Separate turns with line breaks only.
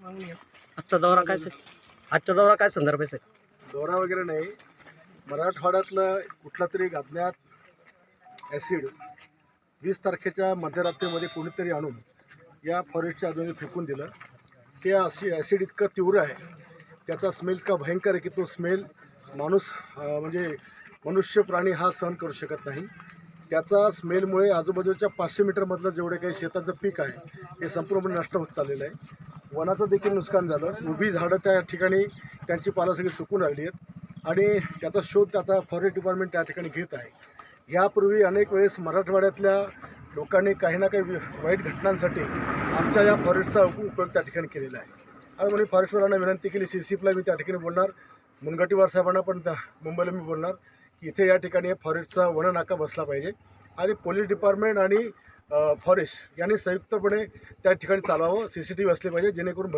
आजचा दौरा काय आजचा दौरा काय संदर्भ आहे साहेब?
दौरा वगैरे नाही, मराठवाड्यातलं कुठला तरी एक अज्ञात ॲसिड 20 तारखेच्या मध्यरात्रीमध्ये कोणीतरी आणून या फॉरेस्टच्या आजूबाजूला फेकून दिलं. ते ॲसिड इतकं तीव्र आहे, त्याचा स्मेल इतका भयंकर आहे की तो स्मेल माणूस म्हणजे मनुष्य प्राणी हा सहन करू शकत नाही. त्याचा स्मेलमुळे आजूबाजूच्या 500 मीटरमधलं जेवढे काही शेताचं पीक आहे हे संपूर्णपणे नष्ट होत चाललेलं आहे. वनाचं देखील नुकसान झालं. उभी झाडं त्या ठिकाणी त्यांची पानं सगळी सुकून राहिली आहेत आणि त्याचा शोध आता फॉरेस्ट डिपार्टमेंट त्या ठिकाणी घेत आहे. यापूर्वी अनेक वेळेस मराठवाड्यातल्या लोकांनी काही ना काही वाईट घटनांसाठी आमच्या या फॉरेस्टचा उपयोग त्या ठिकाणी केलेला आहे. आणि म्हणून फॉरेस्टवाल्यांना विनंती केली, CCFला मी त्या ठिकाणी बोलणार, मुनगंटीवार साहेबांना पण मुंबईला मी बोलणार की इथे या ठिकाणी फॉरेस्टचा वननाका बसला पाहिजे आणि पोलीस डिपार्टमेंट आणि फॉरेस्ट यांनी संयुक्तपणे त्या ठिकाणी चालवावं. CCTV असले पाहिजे जेणेकरून